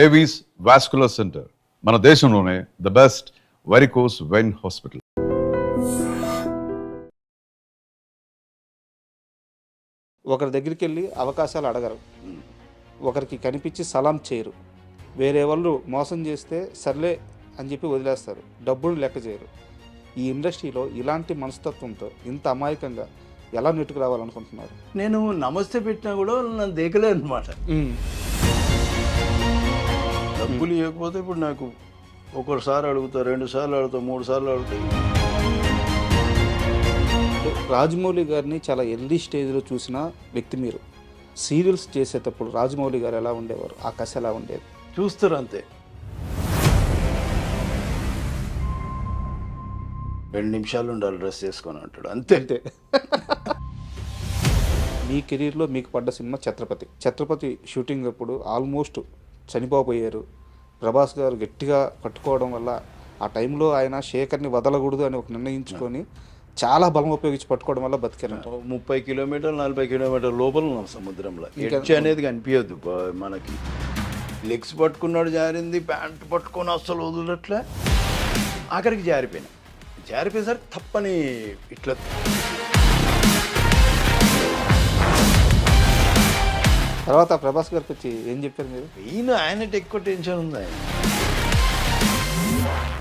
Avis vascular centre మన దేశంలోనే the best varicose vein hospital. ఒకరి దగ్గరికి వెళ్ళి అవకాశాలు అడగరు, ఒకరికి కనిపించి సలాం చేయరు, వేరే వాళ్ళు మోసం చేస్తే సర్లే అని చెప్పి వదిలేస్తారు, డబ్బులు లెక్క చేయరు. ఈ ఇండస్ట్రీలో ఇలాంటి మనస్తత్వంతో ఇంత అమాయకంగా ఎలా నెట్టుకు రావాలనుకుంటున్నారు? నేను నమస్తే పెట్టినా కూడా నన్ను దేకలేదు అనమాట. డబ్బులు ఇవ్వకపోతే ఇప్పుడు నాకు ఒకసారి అడుగుతా, 2 సార్లు అడుగుతా, 3 సార్లు అడుగుతా. రాజమౌళి గారిని చాలా ఎర్లీ స్టేజ్లో చూసిన వ్యక్తి మీరు. సీరియల్స్ చేసేటప్పుడు రాజమౌళి గారు ఎలా ఉండేవారు, ఆ కథ ఎలా ఉండేది? చూస్తారు అంతే. 2 నిమిషాలు ఉండాలి డ్రెస్ చేసుకొని అంటాడు, అంతే అంతే. మీ కెరీర్లో మీకు పడ్డ సినిమా ఛత్రపతి షూటింగ్ అప్పుడు ఆల్మోస్ట్ చనిపోయారు. ప్రభాస్ గారు గట్టిగా పట్టుకోవడం వల్ల ఆ టైంలో ఆయన శేఖర్ని వదలకూడదు అని ఒక నిర్ణయించుకొని చాలా బలం ఉపయోగించి పట్టుకోవడం వల్ల బతికారు. 30 కిలోమీటర్లు 40 కిలోమీటర్ల లోపల ఉన్నాం సముద్రంలో. ఎడ్జ్ అనేది కనిపించద్దు మనకి. లెగ్స్ పట్టుకున్నాడు, జారింది, ప్యాంట్ పట్టుకొని అస్సలు వదలట్లే. ఆఖరికి జారిపోయేసరికి తప్పని ఇట్లా తర్వాత ప్రభాస్ గారికి వచ్చి ఏం చెప్పారు మీరు? ఆయనకి ఎక్కువ టెన్షన్ ఉంది.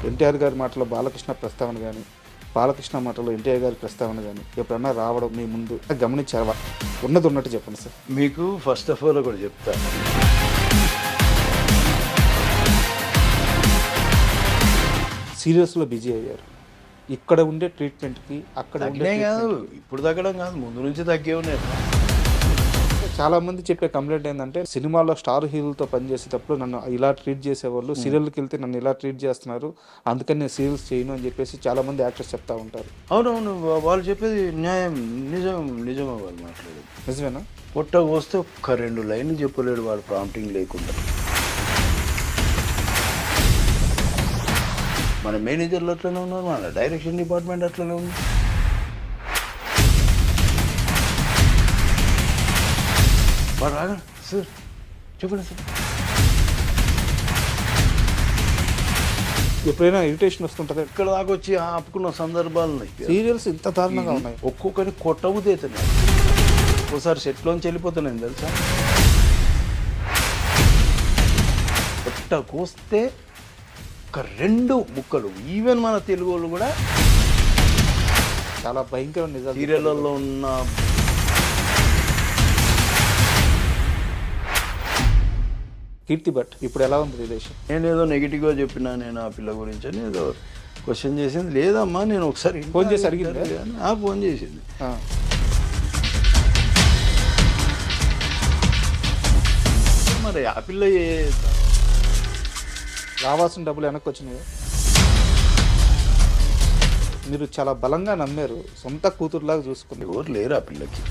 ఎన్టీఆర్ గారి మాటలో బాలకృష్ణ ప్రస్తావన కానీ, బాలకృష్ణ మాటలో ఎన్టీఆర్ గారి ప్రస్తావన కానీ ఎప్పుడన్నా రావడం మీ ముందు గమనించారా? ఉన్నది ఉన్నట్టు చెప్పండి సార్. మీకు ఫస్ట్ ఆఫ్ ఆల్ కూడా చెప్తాను, సీరియల్స్లో బిజీ అయ్యారు. ఇక్కడ ఉండే ట్రీట్మెంట్కి అక్కడ కాదు, ఇప్పుడు తగ్గడం కాదు, ముందు నుంచి తగ్గే ఉన్నాయి. చాలా మంది చెప్పే కంప్లైంట్ ఏంటంటే సినిమాలో స్టార్ హీరోలతో పనిచేసేటప్పుడు నన్ను ఇలా ట్రీట్ చేసేవాళ్ళు, సీరియల్కి వెళ్తే నన్ను ఇలా ట్రీట్ చేస్తున్నారు, అందుకని నేను సీరియల్స్ చేయను అని చెప్పేసి చాలా మంది యాక్టర్స్ చెప్తా ఉంటారు. అవునవును, వాళ్ళు చెప్పేది న్యాయం, నిజమే వాళ్ళు మాట్లాడేది. నిజమేనా? పొట్ట వస్తే ఒక్క 2 లైన్లు చెప్పలేడు వాడు ప్రాంప్టింగ్ లేకుండా. మన మేనేజర్లు అట్లనే ఉన్నారు, మన డైరెక్షన్ డిపార్ట్మెంట్ అట్లనే ఉంది. వాడు రాగా సార్ చెప్పండి సార్. ఎప్పుడైనా ఇరిటేషన్ వస్తుంటుంది? ఇక్కడ దాకా వచ్చి ఆపుకున్న సందర్భాలు ఉన్నాయి. సీరియల్స్ ఇంత దారుణంగా ఉన్నాయి. ఒక్కొక్కరిని కొట్టవుతున్నాయి. ఒకసారి సెట్లోంచి వెళ్ళిపోతున్నాను తెలుసా. కొట్టకొస్తే ఒక 2 ముక్కలు. ఈవెన్ మన తెలుగు వాళ్ళు కూడా చాలా భయంకరమైన నిజాలు. సీరియళ్ళల్లో ఉన్న కీర్తి భట్ ఇప్పుడు ఎలా ఉంది రిలేషన్? నేనేదో నెగిటివ్గా చెప్పినా నేను ఆ పిల్ల గురించి అని ఏదో క్వశ్చన్ చేసింది. లేదమ్మా, నేను ఒకసారి ఫోన్ చేసి అడిగింది. ఫోన్ చేసింది. మరి ఆ పిల్ల రావాల్సిన డబ్బులు వెనక్కి వచ్చినాయి. మీరు చాలా బలంగా నమ్మారు, సొంత కూతురులాగా చూసుకున్నారు. ఎవరు లేరు ఆ పిల్లకి.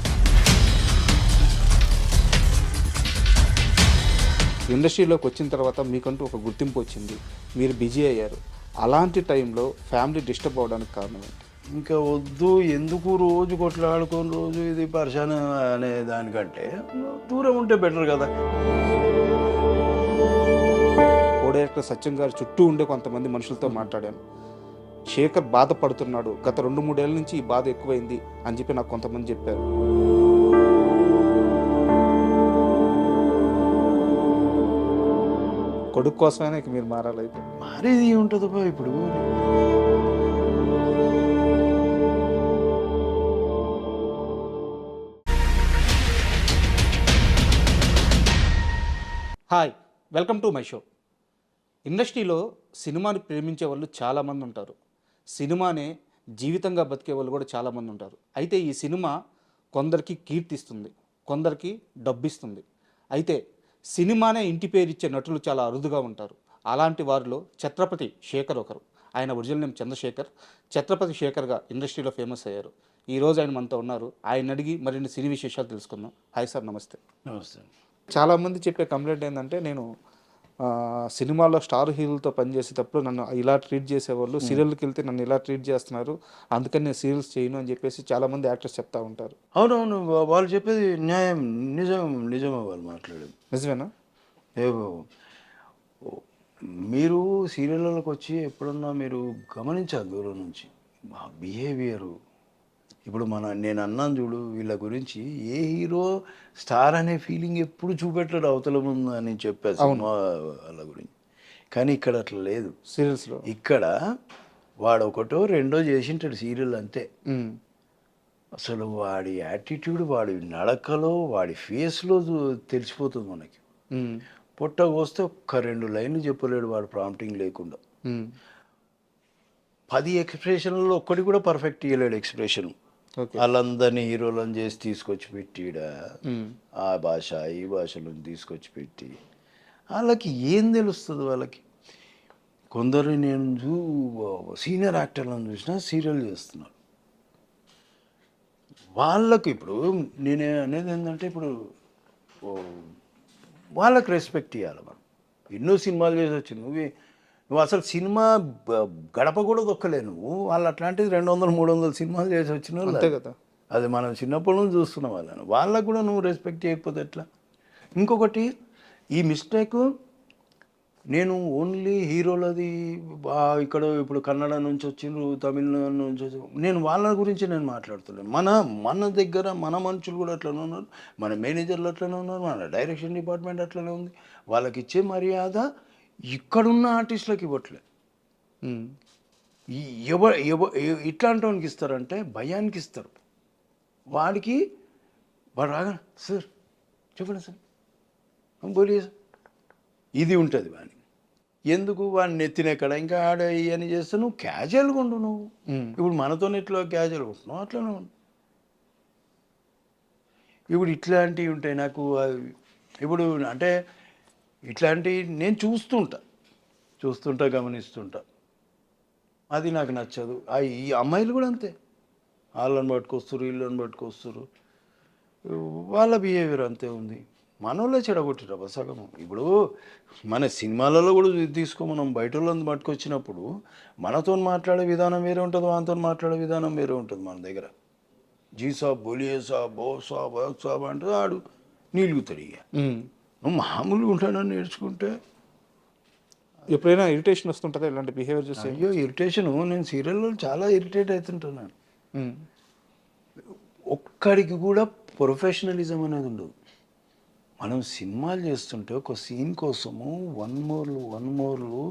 ఇండస్ట్రీలోకి వచ్చిన తర్వాత మీకంటూ ఒక గుర్తింపు వచ్చింది, మీరు బిజీ అయ్యారు. అలాంటి టైంలో ఫ్యామిలీ డిస్టర్బ్ అవ్వడానికి కారణం ఏంటి? ఇంకా వద్దు, ఎందుకు రోజు కొట్లాడుకొని రోజు ఇది పరిశాన అనే దానికంటే దూరం ఉంటే బెటర్ కదా. కో డైరెక్టర్ సత్యం గారు చుట్టూ ఉండే కొంతమంది మనుషులతో మాట్లాడాను. శేఖర్ బాధపడుతున్నాడు, గత 2-3 ఏళ్ళ నుంచి ఈ బాధ ఎక్కువైంది అని చెప్పి నాకు కొంతమంది చెప్పారు. కొడుకు కోసమైనా ఇక మీరు మారాలైతే. మారేది ఉంటుంది ఇప్పుడు. Hi, welcome to my show. ఇండస్ట్రీలో సినిమాని ప్రేమించే వాళ్ళు చాలామంది ఉంటారు, సినిమానే జీవితంగా బతికే వాళ్ళు కూడా చాలామంది ఉంటారు. అయితే ఈ సినిమా కొందరికి కీర్తిస్తుంది, కొందరికి డబ్బిస్తుంది. అయితే సినిమానే ఇంటి పేరు ఇచ్చే నటులు చాలా అరుదుగా ఉంటారు. అలాంటి వారిలో ఛత్రపతి శేఖర్ ఒకరు. ఆయన ఒరిజినల్ నేమ్ చంద్రశేఖర్. ఛత్రపతి శేఖర్గా ఇండస్ట్రీలో ఫేమస్ అయ్యారు. ఈరోజు ఆయన మనతో ఉన్నారు. ఆయన అడిగి మరిన్ని సినీ విశేషాలు తెలుసుకుందాం. హాయ్ సార్, నమస్తే. నమస్తే. చాలామంది చెప్పే కంప్లైంట్ ఏంటంటే నేను సినిమాలో స్టార్ హీరోలతో పనిచేసేటప్పుడు నన్ను ఇలా ట్రీట్ చేసేవాళ్ళు, సీరియల్కి వెళ్తే నన్ను ఇలా ట్రీట్ చేస్తున్నారు, అందుకని నేను సీరియల్స్ చేయను అని చెప్పేసి చాలామంది యాక్టర్స్ చెప్తా ఉంటారు. అవునవును, వాళ్ళు చెప్పేది న్యాయం, నిజమే వాళ్ళు మాట్లాడేది. నిజమేనా? మీరు సీరియళ్ళకి వచ్చి ఎప్పుడన్నా మీరు గమనించాలి దూరం నుంచి మా బిహేవియరు. ఇప్పుడు నేను అన్నాను చూడు వీళ్ళ గురించి, ఏ హీరో స్టార్ అనే ఫీలింగ్ ఎప్పుడు చూపెట్టాడు అవతల ముందు అని చెప్పాను సినిమా వాళ్ళ గురించి. కానీ ఇక్కడ అట్లా లేదు. సీరియల్స్లో ఇక్కడ వాడు ఒకటో రెండో చేసింటాడు సీరియల్ అంతే. అసలు వాడి యాటిట్యూడ్, వాడి నడకలో, వాడి ఫేస్లో తెలిసిపోతుంది మనకి. పొట్ట కోస్తే ఒక్క 2 లైన్లు చెప్పలేడు వాడు ప్రాంప్టింగ్ లేకుండా. 10 ఎక్స్ప్రెషన్లలో ఒక్కటి కూడా పర్ఫెక్ట్ ఇవ్వలేడు ఎక్స్ప్రెషన్. వాళ్ళందరినీ హీరోలను చేసి తీసుకొచ్చి పెట్టిడ ఆ భాష ఈ భాషలో తీసుకొచ్చి పెట్టి వాళ్ళకి ఏం తెలుస్తుంది వాళ్ళకి. కొందరు నేను సీనియర్ యాక్టర్లను చూసినా సీరియల్ చేస్తున్నారు. వాళ్ళకు ఇప్పుడు నేను అనేది ఏంటంటే, ఇప్పుడు వాళ్ళకి రెస్పెక్ట్ ఇవ్వాలి మనం. ఎన్నో సినిమాలు చేసి వచ్చి నువ్వు అసలు సినిమా గడప కూడా దొక్కలే నువ్వు. వాళ్ళు అట్లాంటిది 200-300 సినిమాలు చేసి వచ్చిన వాళ్ళు కదా. అది మనం చిన్నప్పటి నుంచి చూస్తున్నాం వాళ్ళకు కూడా నువ్వు రెస్పెక్ట్ చేయకపోతే ఎట్లా. ఇంకొకటి ఈ మిస్టేక్, నేను ఓన్లీ హీరోలది ఇక్కడ ఇప్పుడు కన్నడ నుంచి వచ్చిండ్రు, తమిళనాడు నుంచి వచ్చి, నేను వాళ్ళ గురించి నేను మాట్లాడుతున్నాను. మన దగ్గర మన మనుషులు కూడా అట్లనే ఉన్నారు, మన మేనేజర్లు అట్లనే ఉన్నారు, మన డైరెక్షన్ డిపార్ట్మెంట్ అట్లనే ఉంది. వాళ్ళకి ఇచ్చే మర్యాద ఇక్కడున్న ఆర్టిస్టులకు ఇవ్వట్లే. ఇట్లాంటి వానికి ఇస్తారంటే భయానికి ఇస్తారు. వాడు రాగా సార్ చెప్పండి సార్ బోలియే సార్ ఇది ఉంటుంది వాడిని. ఎందుకు వాడిని నెత్తినెక్కడ ఇంకా ఆడ ఇవన్నీ చేస్తే నువ్వు క్యాజువల్గా ఉండు. నువ్వు ఇప్పుడు మనతో ఎట్లా క్యాజువల్గా ఉంటున్నావు అట్లనే ఉండు. ఇప్పుడు ఇట్లాంటివి ఉంటాయి నాకు. ఇప్పుడు అంటే ఇట్లాంటివి నేను చూస్తుంటా గమనిస్తుంటా. అది నాకు నచ్చదు. ఈ అమ్మాయిలు కూడా అంతే, వాళ్ళని పట్టుకొస్తారు వీళ్ళని పట్టుకొస్తారు, వాళ్ళ బిహేవియర్ అంతే ఉంది. మనోళ్ళే చెడగొట్టిరా సగం. ఇప్పుడు మన సినిమాలలో కూడా తీసుకో, మనం బయట వాళ్ళని పట్టుకొచ్చినప్పుడు మనతో మాట్లాడే విధానం వేరే ఉంటుంది, వాళ్ళతో మాట్లాడే విధానం వేరే ఉంటుంది. మన దగ్గర జీ సాబ్ బోలియే సాబ్ బో సాబ్ సాబ్ అంటే ఆడు నీలుగుతాడు. ఇక నువ్వు మామూలుగా ఉంటానని నేర్చుకుంటే ఎప్పుడైనా ఇరిటేషన్ వస్తుంటుందా ఇలాంటి బిహేవియర్ చూస్తే? అయ్యో ఇరిటేషను, నేను సీరియల్లో చాలా ఇరిటేట్ అవుతుంటున్నాను. ఒక్కడికి కూడా ప్రొఫెషనలిజం అనేది ఉండదు. మనం సినిమాలు చేస్తుంటే ఒక సీన్ కోసము వన్ మోర్లు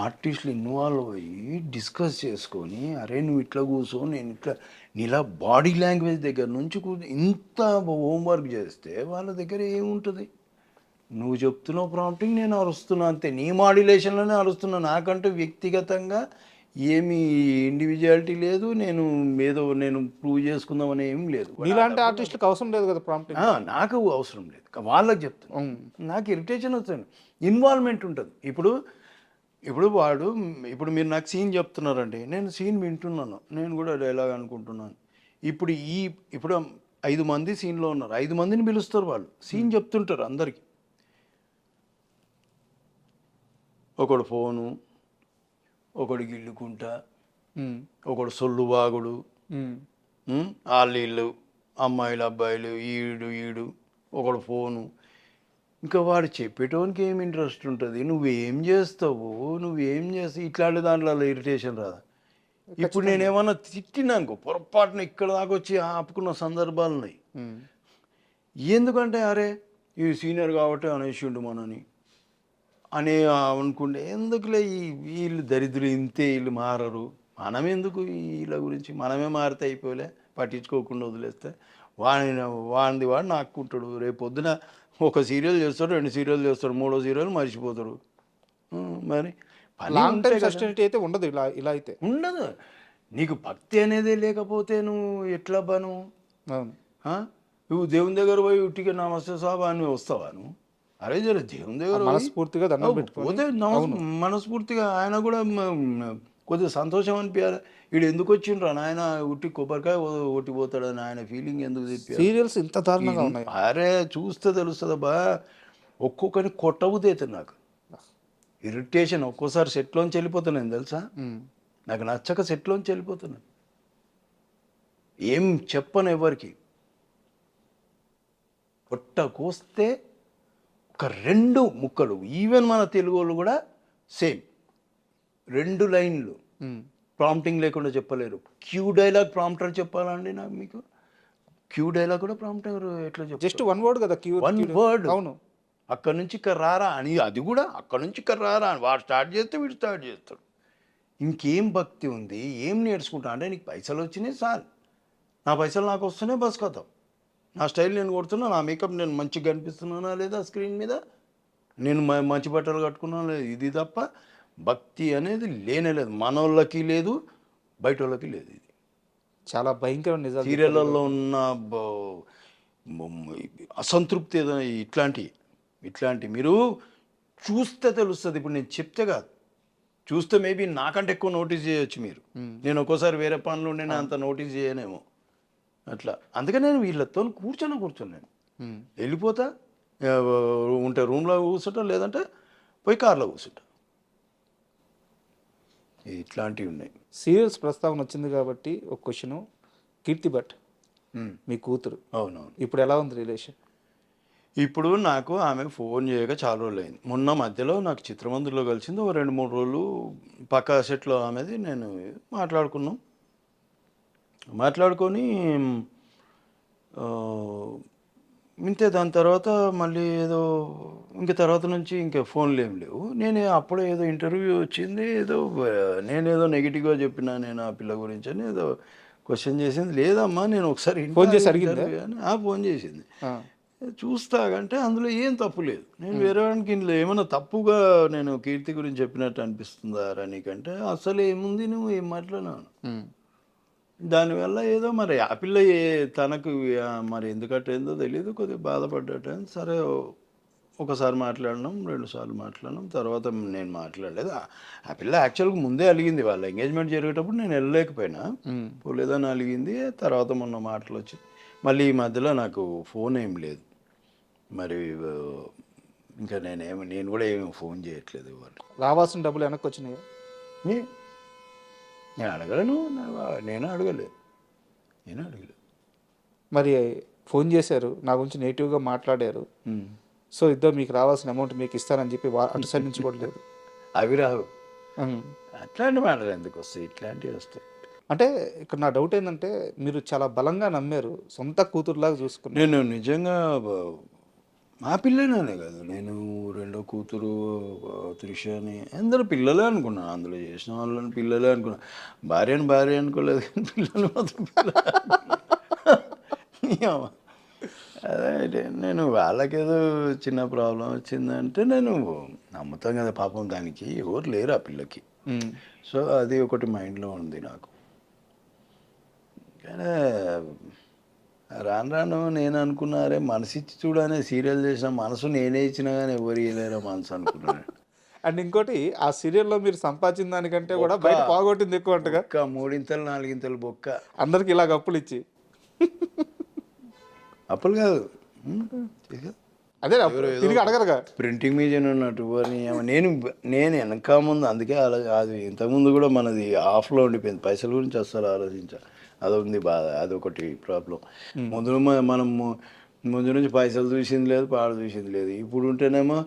ఆర్టిస్టులు ఇన్వాల్వ్ అయ్యి డిస్కస్ చేసుకొని, అరే నువ్వు ఇట్లా కూర్చో, నేను ఇట్లా, నీలా బాడీ లాంగ్వేజ్ దగ్గర నుంచి ఇంత హోంవర్క్ చేస్తే వాళ్ళ దగ్గర ఏముంటుంది? నువ్వు చెప్తున్నావు ప్రాంప్టింగ్, నేను అరుస్తున్నా అంతే, నీ మాడ్యులేషన్లోనే అరుస్తున్నా. నాకంటూ వ్యక్తిగతంగా ఏమి ఇండివిజువాలిటీ లేదు, నేను ప్రూవ్ చేసుకుందామని ఏం లేదు. ఇలాంటి ఆర్టిస్టులకు అవసరం లేదు కదా ప్రాంప్టింగ్. నాకు అవసరం లేదు, వాళ్ళకి చెప్తాను. నాకు ఇరిటేషన్ వస్తుంది, ఇన్వాల్వ్మెంట్ ఉంటుంది. ఇప్పుడు మీరు నాకు సీన్ చెప్తున్నారండి, నేను సీన్ వింటున్నాను, నేను కూడా డైలాగ్ అనుకుంటున్నాను. ఇప్పుడు 5 మంది సీన్లో ఉన్నారు, 5 మందిని పిలుస్తారు, వాళ్ళు సీన్ చెప్తుంటారు అందరికీ. ఒకడు ఫోను, ఒకడు గిల్లుకుంటా, ఒకడు సొల్లు వాగుడు, వాళ్ళు అమ్మాయిలు అబ్బాయిలు ఈడు ఒకడు ఫోను. ఇంకా వాడు చెప్పేటోనికి ఏం ఇంట్రెస్ట్ ఉంటుంది? నువ్వేం చేస్తావు, ఇట్లాంటి దాంట్లో ఇరిటేషన్ రాదా? ఇప్పుడు నేనేమన్నా తిట్టినానుకో, పొరపాటున ఇక్కడ దాకా వచ్చి ఆపుకున్న సందర్భాలు ఉన్నాయి. ఎందుకంటే అరే ఈ సీనియర్ కాబట్టి అనేసిండు మనని అని అనుకుంటే, ఎందుకులే వీళ్ళు దరిద్రులు ఇంతే, వీళ్ళు మారరు, మనం ఎందుకు వీళ్ళ గురించి, మనమే మారితే అయిపోలే, పట్టించుకోకుండా వదిలేస్తే వాడిని వాడు నాకుంటాడు. రేపు పొద్దున ఒక సీరియల్ చేస్తాడు, 2 సీరియల్ చేస్తాడు, 3వ సీరియల్ మర్చిపోతారు. మరి అయితే ఉండదు, ఇలా అయితే ఉండదు. నీకు భక్తి అనేదే లేకపోతే నువ్వు ఎట్లా బాను? నువ్వు దేవుని దగ్గర పోయి ఉట్టిగా నమస్తే సాబా అని వస్తావా నువ్వు? అరే జర దేవుని దగ్గర మనస్ఫూర్తిగా దండం పెట్టుకోతే మనస్ఫూర్తిగా ఆయన కూడా కొద్దిగా సంతోషం అనిపించాలి. వీడు ఎందుకు వచ్చిండ్రు ఆయన ఉట్టి కొబ్బరికాయ ఒట్టిపోతాడని ఆయన ఫీలింగ్ ఎందుకు చెప్పి. సీరియల్స్ ఇంత దారుణంగా ఉన్నాయి. అరే చూస్తే తెలుస్తుందబ్బా, ఒక్కొక్కరిని కొట్టబుద్ది నాకు ఇరిటేషన్. ఒక్కోసారి సెట్లోంచి వెళ్ళిపోతున్నాను తెలుసా, నాకు నచ్చక సెట్లోంచి వెళ్ళిపోతున్నాను. ఏం చెప్పను ఎవరికి. కొట్ట కోస్తే ఒక 2 ముక్కలు, ఈవెన్ మన తెలుగు వాళ్ళు కూడా సేమ్ 2 లైన్లు ఉమ్. ప్రాంప్టింగ్ లేకుండా చెప్పలేరు. క్యూ డైలాగ్ ప్రాంప్టర్ చెప్పాలండి నాకు మీకు? క్యూ డైలాగ్ కూడా ప్రాంప్టర్ ఎట్లా చెప్పారు? జస్ట్ వన్ వర్డ్ కదా క్యూ. One word. అవును. అక్కడ నుంచి ఇక్కడ రారా అని, అది కూడా అక్కడ నుంచి ఇక్కడ రారా అని వాడు స్టార్ట్ చేస్తే వీడు స్టార్ట్ చేస్తాడు. ఇంకేం భక్తి ఉంది, ఏం నేర్చుకుంటా అంటే నీకు పైసలు వచ్చినాయి సార్, నా పైసలు నాకు వస్తున్నాయి, బస్ కథం. నా స్టైల్ నేను కొడుతున్నా, నా మేకప్ నేను మంచిగా కనిపిస్తున్నానా లేదా స్క్రీన్ మీద, నేను మంచి బట్టలు కట్టుకున్నాను లేదు, ఇది తప్ప భక్తి అనేది లేనే లేదు. మనోళ్ళకి లేదు, బయట వాళ్ళకి లేదు. ఇది చాలా భయంకరమైన నిజాలు. సీరియళ్ళల్లో ఉన్న అసంతృప్తి ఏదో ఇట్లాంటి మీరు చూస్తే తెలుస్తుంది. ఇప్పుడు నేను చెప్తే కాదు, చూస్తే మేబీ నాకంటే ఎక్కువ నోటీస్ చేయొచ్చు మీరు. నేను ఒక్కోసారి వేరే పనులు నేను అంత నోటీస్ చేయనేమో అట్లా. అందుకని నేను వీళ్ళతో కూర్చున్నాను. వెళ్ళిపోతా, ఉంటే రూమ్లో కూర్చుంటా, లేదంటే పోయి కార్లో కూర్చుంటా. ఇట్లాంటివి ఉన్నాయి. సీరియల్స్ ప్రస్తావన వచ్చింది కాబట్టి ఒక క్వశ్చను. కీర్తి భట్ మీ కూతురు, అవునవును. ఇప్పుడు ఎలా ఉంది రిలేషన్? ఇప్పుడు నాకు ఆమె ఫోన్ చేయక చాలా రోజులు అయింది. మొన్న మధ్యలో నాకు చిత్రమందిలో కలిసింది, ఓ 2-3 రోజులు పక్క సెట్లో ఆమెది నేను మాట్లాడుకొని ఇంతే. దాని తర్వాత మళ్ళీ ఏదో తర్వాత నుంచి ఇంకా ఫోన్లు ఏం లేవు. నేను అప్పుడే ఏదో ఇంటర్వ్యూ వచ్చింది, నేనేదో నెగిటివ్గా చెప్పినా నేను ఆ పిల్ల గురించి అని ఏదో క్వశ్చన్ చేసింది. లేదమ్మా నేను ఒకసారి ఫోన్ చేసి అడిగింది, ఫోన్ చేసింది. చూస్తాకంటే అందులో ఏం తప్పు లేదు. నేను వేరే వాడికి ఇందులో ఏమైనా తప్పుగా నేను కీర్తి గురించి చెప్పినట్టు అనిపిస్తుందా నీకంటే, అసలు ఏముంది, నువ్వు ఏం మాట్లాడినాను. దానివల్ల ఏదో మరి ఆ పిల్ల తనకు మరి ఎందుకంటేందో తెలియదు, కొద్దిగా బాధపడ్డట. సరే ఒకసారి మాట్లాడినాం, 2 సార్లు మాట్లాడినాం, తర్వాత నేను మాట్లాడలేదు. ఆ పిల్ల యాక్చువల్గా ముందే అలిగింది, వాళ్ళ ఎంగేజ్మెంట్ జరిగేటప్పుడు నేను వెళ్ళలేకపోయినా, పోలేదని అలిగింది. తర్వాత మొన్న మాటలు వచ్చి మళ్ళీ ఈ మధ్యలో నాకు ఫోన్ ఏం లేదు. మరి ఇంకా నేను కూడా ఏమి ఫోన్ చేయట్లేదు. వాళ్ళు రావాల్సిన డబ్బులు వెనక్కి వచ్చినాయి? నేను అడగలను, నేను అడగలేదు. మరి ఫోన్ చేశారు, నా గురించి నెగిటివ్గా మాట్లాడారు, సో ఇద్దరు మీకు రావాల్సిన అమౌంట్ మీకు ఇస్తానని చెప్పి అటు సైడ్ నుంచి కూడా లేదు. అవి రావు, అట్లాంటి మాటలు ఎందుకు వస్తాయి, ఇట్లాంటివి వస్తాయి. అంటే ఇక్కడ నా డౌట్ ఏంటంటే, మీరు చాలా బలంగా నమ్మారు, సొంత కూతురులాగా చూసుకున్నారు. నేను నిజంగా మా పిల్లనే కాదు, నేను రెండో కూతురు త్రిషని అందరూ పిల్లలే అనుకున్నాను. అందులో చేసిన వాళ్ళని పిల్లలే అనుకున్నాను. భార్య అనుకోలేదు, కానీ పిల్లలు మాత్రం అదే నేను వాళ్ళకేదో చిన్న ప్రాబ్లం వచ్చిందంటే నేను నమ్ముతాను కదా, పాపం దానికి ఎవరు లేరు ఆ పిల్లకి. సో అది ఒకటి మైండ్లో ఉంది నాకు. కానీ రాను నేను అనుకున్నారే, మనసు ఇచ్చి చూడనే సీరియల్ చేసిన మనసు నేనే ఇచ్చినా కానీ ఎవరు ఇవ్వలేరా మనసు అనుకున్నాను. అండ్ ఇంకోటి, ఆ సీరియల్లో మీరు సంపాదించిన దానికంటే కూడా బయట పోగొట్టింది ఎక్కువ అంటగా. 3-4 బొక్క అందరికి ఇలాగ అప్పులు ఇచ్చి. అప్పులు కాదు, అదే తిరిగి అడగరుగా, ప్రింటింగ్ మీడియా ఉన్నట్టు. నేను వెనక ముందు అందుకే అది ఇంతకుముందు కూడా మనది ఆఫ్లో ఉండిపోయింది. పైసల గురించి అస్సలు ఆలోచించాలి, అదొకటి బాధ, అదొకటి ప్రాబ్లం. మనం ముందు నుంచి పైసలు చూసింది లేదు, పాడు చూసింది లేదు. ఇప్పుడు ఉంటేనేమో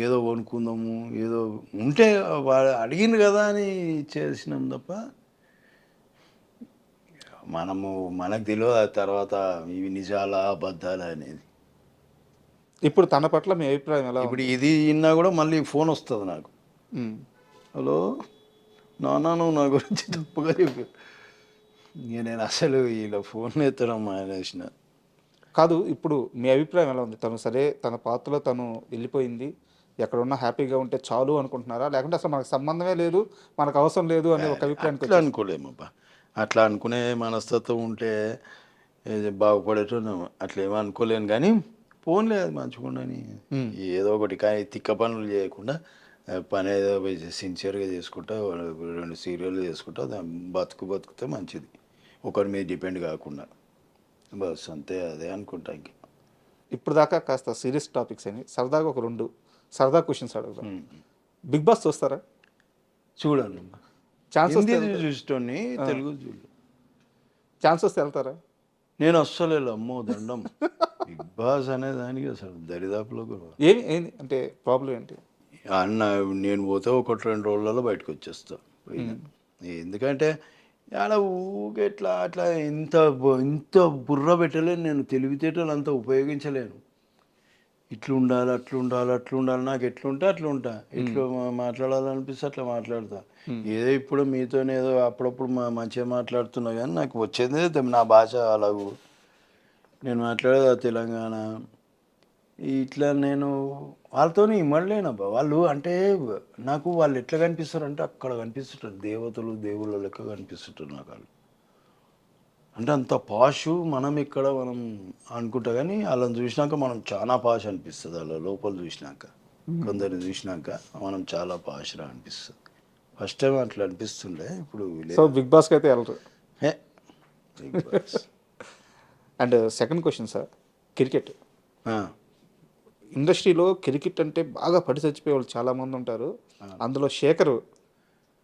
ఏదో కొనుక్కుందాము, ఏదో ఉంటే వాడు అడిగింది కదా అని చేసినాం తప్ప మనకు తెలియదు తర్వాత ఇవి నిజాలా అబద్ధాలా అనేది. ఇప్పుడు తన పట్ల మీ అభిప్రాయం ఎలా? ఇప్పుడు ఇది విన్నా కూడా మళ్ళీ ఫోన్ వస్తుంది నాకు, హలో నాన్న నువ్వు నా గురించి తప్పుగా చెప్పు. నేను అసలు ఇలా ఫోన్ ఎత్తడం మానేసిన. కాదు, ఇప్పుడు మీ అభిప్రాయం ఎలా ఉంది? తను సరే తన పాత్రలో తను వెళ్ళిపోయింది, ఎక్కడున్నా హ్యాపీగా ఉంటే చాలు అనుకుంటున్నారా, లేకుంటే అసలు మనకు సంబంధమే లేదు, మనకు అవసరం లేదు అనే ఒక అభిప్రాయానికి? అట్లా అనుకోలేమబ్బా, అట్లా అనుకునే మనస్తత్వం ఉంటే బాగుపడేటో అట్లా ఏమో అనుకోలేను. కానీ ఫోన్ లేదు మంచిగుండని, ఏదో ఒకటి కానీ తిక్క పనులు చేయకుండా పని ఏదో సిన్సియర్గా చేసుకుంటా 2 సీరియళ్ళు చేసుకుంటా బతుకుతే మంచిది, ఒకరి మీద డిపెండ్ కాకుండా. బస్ అంతే, అదే అనుకుంటా. ఇంక ఇప్పుడు దాకా కాస్త సీరియస్ టాపిక్స్ అని సరదాగా ఒక 2 సరదా క్వశ్చన్స్ అడుగుతాం. బిగ్ బాస్ చూస్తారా? చూడండి, ఛాన్స్ చూస్తోని తెలుగు చూడు. ఛాన్స్ వస్తే వెళ్తారా? నేను అస్సలు అమ్మో దండం. బిగ్ బాస్ అనే దానికి అసలు దరిదాపులో కూడా ఏంటి అంటే ప్రాబ్లం ఏంటి? అన్న నేను పోతే 1-2 రోజులలో బయటకు వచ్చేస్తా పోయినా. ఎందుకంటే అలా ఊగే అట్లా ఇంత బుర్ర పెట్టలేను నేను, తెలివితేటలు అంతా ఉపయోగించలేను. ఇట్లా ఉండాలి అట్లా ఉండాలి అట్లా ఉండాలి, నాకు ఎట్లుంటే అట్లా ఉంటా, ఎట్లా మాట్లాడాలనిపిస్తే అట్లా మాట్లాడతా. ఏదో ఇప్పుడు మీతోనే ఏదో అప్పుడప్పుడు మంచిగా మాట్లాడుతున్నా కానీ నాకు వచ్చేది నా భాష అలాగూ, నేను మాట్లాడేది తెలంగాణ. ఇట్లా నేను వాళ్ళతో ఇమ్మడలేనబ్బా. వాళ్ళు అంటే నాకు వాళ్ళు ఎట్లా కనిపిస్తారు అంటే అక్కడ కనిపిస్తుంటారు దేవతలు దేవుళ్ళ లెక్క కనిపిస్తుంటారు నాకు వాళ్ళు. అంటే అంత పాషు మనం ఇక్కడ మనం అనుకుంటా కానీ వాళ్ళని చూసినాక మనం చాలా పాష్ అనిపిస్తుంది. వాళ్ళ లోపల చూసినాక, కొందరిని చూసినాక మనం చాలా పాష్రా అనిపిస్తుంది. ఫస్ట్ టైం అట్లా అనిపిస్తుండే, ఇప్పుడు సో బిగ్ బాస్కి అయితే వెళ్ళరు. Hey big boss. And second question sir, cricket ఇండస్ట్రీలో క్రికెట్ అంటే బాగా పడి చచ్చిపోయే వాళ్ళు చాలామంది ఉంటారు. అందులో శేఖర్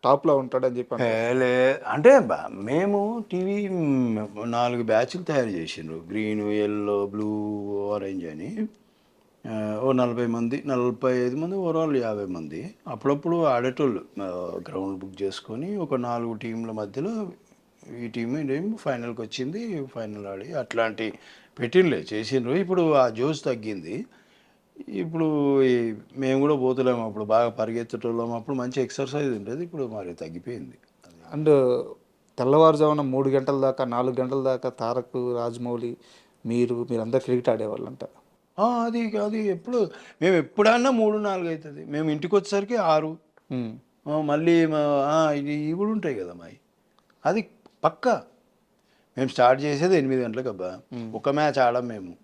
టాప్లో ఉంటాడని చెప్పి అంటే మేము టీవీ 4 బ్యాచ్లు తయారు చేసిండ్రు, గ్రీన్, ఎల్లో, బ్లూ, ఆరెంజ్ అని. ఓ 40 మంది 45 మంది ఓవరాల్ 50 మంది అప్పుడప్పుడు ఆడేటోళ్ళు. గ్రౌండ్ బుక్ చేసుకొని ఒక 4 టీంల మధ్యలో ఈ టీం ఫైనల్కి వచ్చింది, ఫైనల్ ఆడి అట్లాంటి పెట్టిండ్లే చేసిండ్రు. ఇప్పుడు ఆ జోష్ తగ్గింది. ఇప్పుడు మేము కూడా పోతలేము, అప్పుడు బాగా పరిగెత్తటోళ్ళం, అప్పుడు మంచి ఎక్సర్సైజ్ ఉంటుంది, ఇప్పుడు మరి తగ్గిపోయింది. అండ్ తెల్లవారుజామున 3 గంటల దాకా 4 గంటల దాకా తారక్, రాజమౌళి, మీరందరూ క్రికెట్ ఆడేవాళ్ళంట. అది అది ఎప్పుడు మేము ఎప్పుడన్నా 3-4 అవుతుంది, మేము ఇంటికి వచ్చేసరికి 6. మళ్ళీ ఇవి కూడా ఉంటాయి కదా మావి, అది పక్కా. మేము స్టార్ట్ చేసేది 8 గంటలకు అబ్బా. ఒక మ్యాచ్ ఆడాం మేము,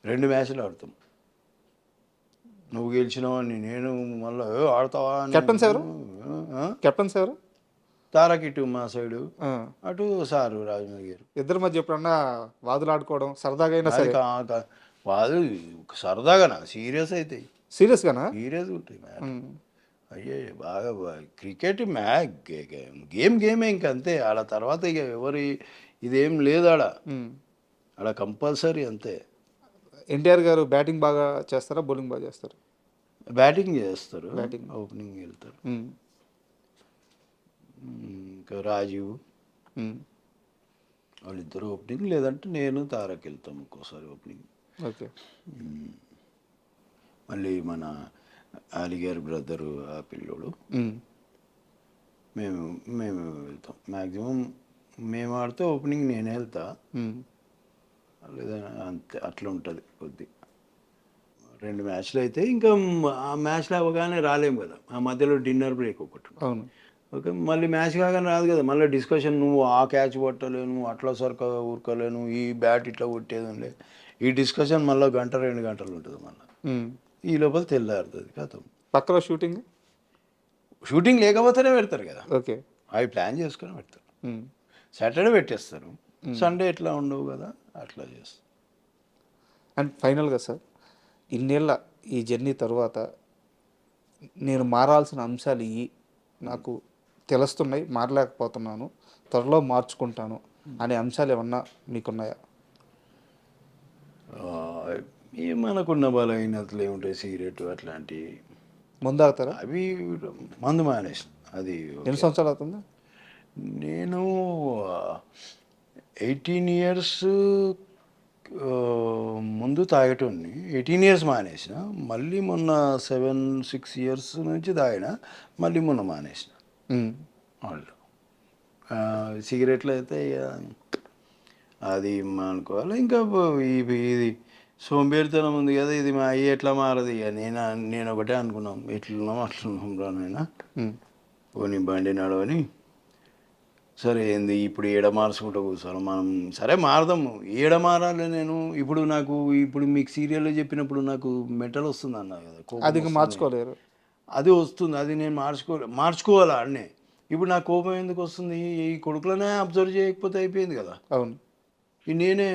2 మ్యాచ్లు ఆడతాం. నువ్వు గెలిచినావని నేను మళ్ళీ ఆడతావా. కెప్టెన్స్ ఎవరు? కెప్టెన్స్ ఎవరు? తారక్ ఇటు మా సైడు, అటు సారు రాజమౌళి గారు. ఇద్దరి మధ్య ఎప్పుడన్నా వాదులు ఆడుకోవడం సరదాగా అయినా సరే? వాళ్ళు సరదాగానా, సీరియస్ అవుతాయి. సీరియస్గానా? సీరియస్గా ఉంటాయి మ్యాచ్. అయ్యే బాగా క్రికెట్ గేమే ఇంకంతే. ఆడ తర్వాత ఇక ఎవరి ఇదేం లేదు ఆడ కంపల్సరీ అంతే. ఎన్టీఆర్ గారు బ్యాటింగ్ బాగా చేస్తారా, బౌలింగ్ బాగా చేస్తారు? బ్యాటింగ్ చేస్తారు, బ్యాటింగ్, ఓపెనింగ్ వెళ్తారు. ఇంకా రాజీవ్ వాళ్ళిద్దరు ఓపెనింగ్, లేదంటే నేను తారక్ వెళ్తాం ఒక్కోసారి ఓపెనింగ్. ఓకే. మళ్ళీ మన అలీగారి బ్రదరు ఆ పిల్లోడు, మేము వెళ్తాం. మ్యాక్సిమం మేము ఆడితే ఓపెనింగ్ నేనే వెళ్తా, లేదా అంతే అట్లా ఉంటుంది కొద్ది. 2 మ్యాచ్లు అయితే ఇంకా ఆ మ్యాచ్లు అవ్వగానే రాలేము కదా, ఆ మధ్యలో డిన్నర్ బ్రేక్ ఒకటి. అవును. ఓకే, మళ్ళీ మ్యాచ్ కాగానే రాదు కదా, మళ్ళీ డిస్కషన్. నువ్వు ఆ క్యాచ్ కొట్టలేను, అట్లా సరిగ్గా ఊరుకోలేను, ఈ బ్యాట్ ఇట్లా కొట్టేది లే, ఈ డిస్కషన్ మళ్ళీ 1-2 గంటలు ఉంటుంది. మళ్ళీ ఈ లోపల తెల్లారుతుంది కథం. పక్కలో షూటింగ్ లేకపోతేనే పెడతారు కదా. ఓకే, అవి ప్లాన్ చేసుకొని పెడతారు. సాటర్డే పెట్టేస్తారు, సండే ఎట్లా ఉండవు కదా, అట్లా చేస్తారు. అండ్ ఫైనల్గా సార్, ఇన్నేళ్ళ ఈ జర్నీ తర్వాత నేను మారాల్సిన అంశాలు నాకు తెలుస్తున్నాయి, మారలేకపోతున్నాను, త్వరలో మార్చుకుంటాను అనే అంశాలు ఏమన్నా మీకున్నాయా? మనకున్న బలహీనతలు ఏముంటాయి, సిగరెట్ అట్లాంటివి. ముందు ఆగుతారా? అవి మందు మానేసిన. అది ఎన్ని సంవత్సరాలు అవుతుంది? నేను 18 ఇయర్స్ ముందు తాగేటోడిని, 18 ఇయర్స్ మానేసిన. మళ్ళీ మొన్న 7-6 ఇయర్స్ నుంచి తాగిన, మళ్ళీ మొన్న మానేసిన. వాళ్ళు సిగరెట్లు అయితే అది అనుకోవాలి. ఇంకా ఇది సోంబేరితనం ఉంది కదా, ఇది మా అయ్యి ఎట్లా మారదు. ఇక నేను ఒకటే అనుకున్నాం, ఎట్లున్నాం అట్లున్నాం రానైనా పోనీ బండి నడవని. సరే ఏంది ఇప్పుడు ఏడ మార్చుకుంటూ కూర్చోవాలి మనం, సరే మారదాము, ఏడ మారాలి. నేను ఇప్పుడు మీకు సీరియల్లో చెప్పినప్పుడు నాకు మెంటల్ వస్తుంది అన్నా కదా, అది మార్చుకోలేరు, అది వస్తుంది, అది నేను మార్చుకోవాలా అన్నే. ఇప్పుడు నా కోపం ఎందుకు వస్తుంది, ఈ కొడుకులనే అబ్జర్వ్ చేయకపోతే అయిపోయింది కదా. అవును, నేనే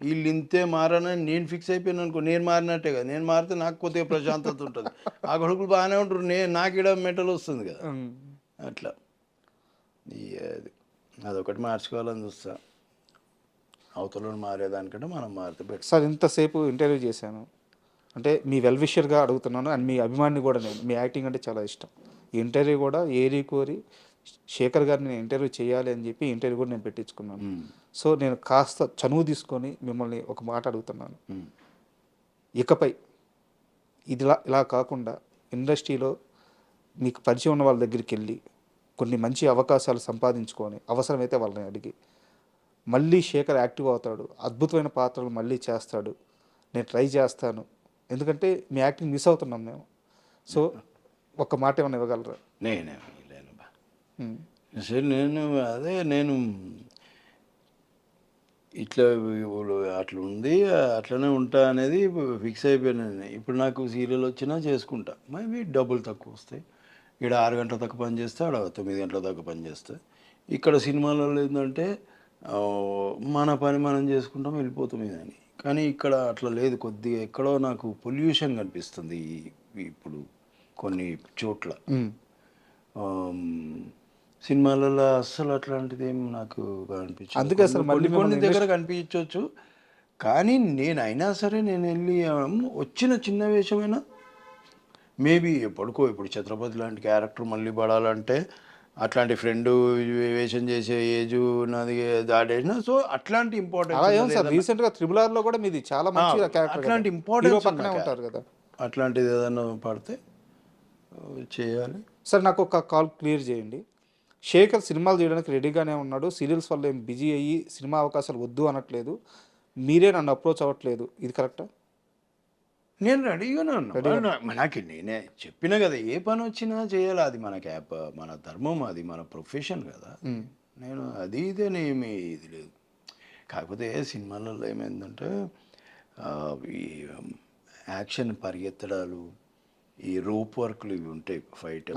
వీళ్ళు ఇంతే మారనని నేను ఫిక్స్ అయిపోయాను అనుకో, నేను మారినట్టే కదా. నేను మారితే నాకు కొద్దిగా ప్రశాంతత ఉంటుంది, ఆ కొడుకులు బాగానే ఉంటారు, నాకు ఇక్కడ మెంటల్ వస్తుంది కదా. అట్లా అదొకటి మార్చుకోవాలని చూస్తా. అవతలను మారేదానికంటే మనం మారితే బెటర్. సార్ ఇంతసేపు ఇంటర్వ్యూ చేశాను, అంటే మీ వెల్ విషర్గా అడుగుతున్నాను అండ్ మీ అభిమాని కూడా నేను, మీ యాక్టింగ్ అంటే చాలా ఇష్టం. ఈ ఇంటర్వ్యూ కూడా ఏరి కోరి శేఖర్ గారిని నేను ఇంటర్వ్యూ చేయాలి అని చెప్పి ఇంటర్వ్యూ కూడా నేను పెట్టించుకున్నాను. సో నేను కాస్త చనువు తీసుకొని మిమ్మల్ని ఒక మాట అడుగుతున్నాను. ఇకపై ఇలా కాకుండా ఇండస్ట్రీలో మీకు పరిచయం ఉన్న వాళ్ళ దగ్గరికి వెళ్ళి కొన్ని మంచి అవకాశాలు సంపాదించుకొని అవసరమైతే వాళ్ళని అడిగి మళ్ళీ శేఖర్ యాక్టివ్ అవుతాడు, అద్భుతమైన పాత్రలు మళ్ళీ చేస్తాడు, నేను ట్రై చేస్తాను, ఎందుకంటే మీ యాక్టింగ్ మిస్ అవుతున్నాం మేము. సో ఒక్క మాట ఏమైనా ఇవ్వగలరా? నేనేమి లేను బా సరే, నేను ఇట్లా అట్లా ఉంది, అట్లనే ఉంటా అనేది ఫిక్స్ అయిపోయాను నేను. ఇప్పుడు నాకు సీరియల్ వచ్చినా చేసుకుంటా, మేబీ డబ్బులు తక్కువ వస్తాయి. ఇక్కడ 6 గంటల దాకా పని చేస్తే ఆడ 9 గంటల దాకా పని చేస్తే. ఇక్కడ సినిమాలలో ఏంటంటే మన పని మనం చేసుకుంటాం, వెళ్ళిపోతాం ఇదని. కానీ ఇక్కడ అట్లా లేదు, కొద్దిగా ఎక్కడో నాకు పొల్యూషన్ కనిపిస్తుంది ఇప్పుడు కొన్ని చోట్ల. సినిమాలలో అస్సలు అట్లాంటిది ఏం నాకు అనిపించింది. అందుకే అసలు మళ్ళీ కొన్ని దగ్గర కనిపించవచ్చు, కానీ నేను అయినా సరే నేను వెళ్ళి వచ్చిన చిన్న వేషమైనా మేబీ ఎప్పటికో ఇప్పుడు ఛత్రపతి లాంటి క్యారెక్టర్ మళ్ళీ పడాలంటే అట్లాంటి ఫ్రెండ్ వేషం చేసే ఏజ్ నాది దాడేసిన. సో అట్లాంటి ఇంపార్టెంట్ రీసెంట్గా RRR లో కూడా మీది చాలా మంచి క్యారెక్టర్, అట్లాంటి ఇంపార్టెంట్ పక్కనే ఉంటారు కదా, అట్లాంటిది ఏదైనా పడితే చేయాలి. సార్ నాకు ఒక కాల్ క్లియర్ చేయండి. శేఖర్ సినిమాలు చేయడానికి రెడీగానే ఉన్నాడు, సీరియల్స్ వల్ల ఏం బిజీ అయ్యి సినిమా అవకాశాలు వద్దు అనట్లేదు, మీరే నన్ను అప్రోచ్ అవ్వట్లేదు, ఇది కరెక్టా? నేను రెడీగానే ఉన్నా. నాకు నేనే చెప్పినా కదా, ఏ పని వచ్చినా చేయాలి, అది మనకి మన ధర్మం, అది మన ప్రొఫెషన్ కదా. నేను అది ఇదేనేమి ఇది లేదు. కాకపోతే సినిమాలలో ఏమైందంటే ఈ యాక్షన్ పరిగెత్తడాలు, ఈ రోప్ వర్క్లు ఇవి ఉంటాయి ఫైట్.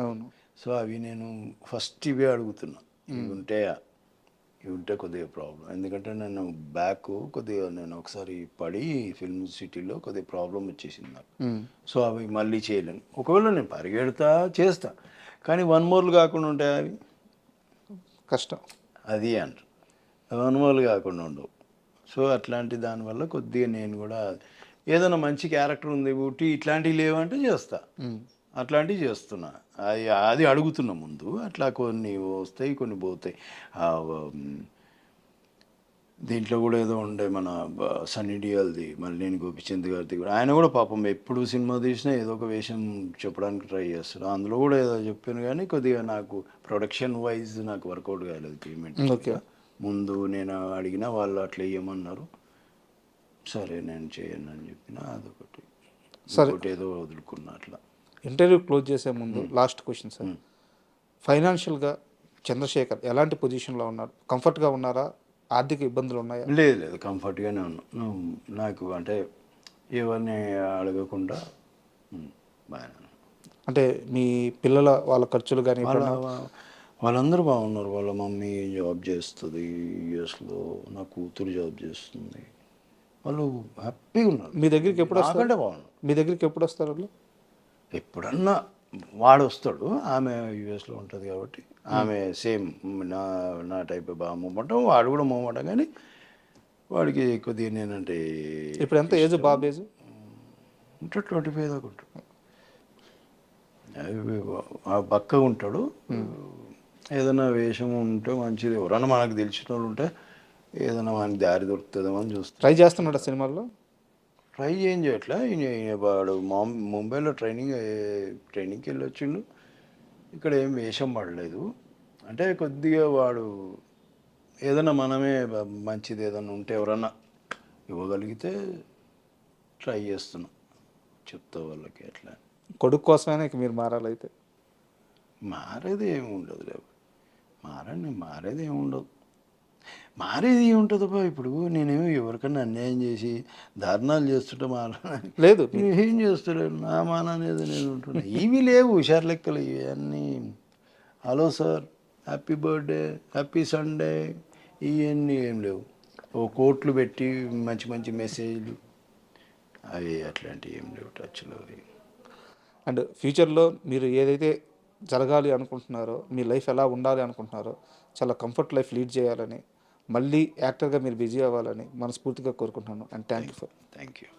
సో అవి నేను ఫస్ట్ ఇవే అడుగుతున్నా, ఇవి ఉంటే కొద్దిగా ప్రాబ్లం. ఎందుకంటే నేను కొద్దిగా నేను ఒకసారి పడి ఫిల్మ్ సిటీలో కొద్దిగా ప్రాబ్లం వచ్చేసింది నాకు. సో అవి మళ్ళీ చేయలేను. ఒకవేళ నేను పరిగెడతా చేస్తా, కానీ 1 మోర్లు కాకుండా ఉంటాయి, అవి కష్టం. అది అంటారు 1 మోర్లు కాకుండా ఉండవు. సో అట్లాంటి దానివల్ల కొద్దిగా నేను కూడా ఏదైనా మంచి క్యారెక్టర్ ఉంది ఊటి ఇట్లాంటివి లేవంటే చేస్తా, అట్లాంటివి చేస్తున్నా. అది అడుగుతున్నా ముందు. అట్లా కొన్ని వస్తాయి, కొన్ని పోతాయి. దీంట్లో కూడా ఏదో ఉండే మన సన్నీ డియోల్ది, మల్లేని గోపిచంద్ గారిది కూడా. ఆయన కూడా పాపం ఎప్పుడు సినిమా తీసినా ఏదో ఒక వేషం చెప్పడానికి ట్రై చేస్తాడు. అందులో కూడా ఏదో చెప్పాను, కానీ కొద్దిగా నాకు ప్రొడక్షన్ వైజ్ నాకు వర్కౌట్ కాలేదు పేమెంట్. ముందు నేను అడిగినా వాళ్ళు అట్లా ఇవ్వమన్నారు, సరే నేను చేయను అని చెప్పిన. అదొకటి ఏదో వదులుకున్నా. అట్లా ఇంటర్వ్యూ క్లోజ్ చేసే ముందు లాస్ట్ క్వశ్చన్ సార్, ఫైనాన్షియల్గా చంద్రశేఖర్ ఎలాంటి పొజిషన్లో ఉన్నారు? కంఫర్ట్గా ఉన్నారా? ఆర్థిక ఇబ్బందులు ఉన్నాయా? లేదు, కంఫర్ట్గానే ఉన్నాను. నాకు అంటే ఎవరిని అడగకుండా బాగా. అంటే మీ పిల్లల వాళ్ళ ఖర్చులు కానీ వాళ్ళందరూ బాగున్నారు. వాళ్ళ మమ్మీ జాబ్ చేస్తుంది యూఎస్లో, నా కూతురు జాబ్ చేస్తుంది, వాళ్ళు హ్యాపీగా ఉన్నారు. మీ దగ్గరికి ఎప్పుడు వస్తారు? బాగున్నారు. మీ దగ్గరికి ఎప్పుడు వస్తారు వాళ్ళు? ఎప్పుడన్నా వాడు వస్తాడు, ఆమె యూఎస్లో ఉంటుంది కాబట్టి ఆమె సేమ్ నా టైప్ బాగా మూమెంటం, వాడు కూడా మూమెంటం. కానీ వాడికి కొద్దిగా నేనంటే ఇప్పుడు ఎంత ఏజ్? బాబు ఏజ్ ఉంటాడు 25 దాకా ఉంటాడు. పక్కగా ఉంటాడు. ఏదైనా వేషం ఉంటే మంచిది, ఎవరన్నా మనకు తెలిసిన వాళ్ళు ఉంటే ఏదైనా మనకి దారి దొరుకుతుందేమో అని చూస్తాను. ట్రై చేస్తున్నాడు సినిమాల్లో? ట్రై ఏం చేయట్లే. వాడు ముంబైలో ట్రైనింగ్కి వెళ్ళి వచ్చిండు, ఇక్కడ ఏం వేషం పడలేదు. అంటే కొద్దిగా వాడు ఏదైనా మనమే మంచిది ఏదైనా ఉంటే ఎవరన్నా ఇవ్వగలిగితే ట్రై చేస్తున్నా, చెప్తా వాళ్ళకి. అట్లా కొడుకు కోసమైనా మీరు మారాలైతే? మారేది ఏమి ఉండదు, లేవు మారేది ఏమి ఉండదు. మారేది ఏముంటుందబ్బా? ఇప్పుడు నేనేమో ఎవరికన్నా అన్యాయం చేసి ధారణాలు చేస్తుంటే లేదు, ఏం చేస్తలేను, నా మాన అనేది నేను ఉంటున్నా. ఇవి లేవు హుషారు లెక్కలు ఇవన్నీ. Hello sir, happy birthday, happy Sunday, ఇవన్నీ ఏం లేవు. ఓ కోట్లు పెట్టి మంచి మంచి మెసేజ్లు అవి అట్లాంటివి ఏం లేవు టచ్లో. అండ్ ఫ్యూచర్లో మీరు ఏదైతే జరగాలి అనుకుంటున్నారో, మీ లైఫ్ ఎలా ఉండాలి అనుకుంటున్నారో, చాలా కంఫర్ట్ లైఫ్ లీడ్ చేయాలని, మళ్ళీ యాక్టర్గా మీరు బిజీ అవ్వాలని మనస్ఫూర్తిగా కోరుకుంటున్నాను. And thank you.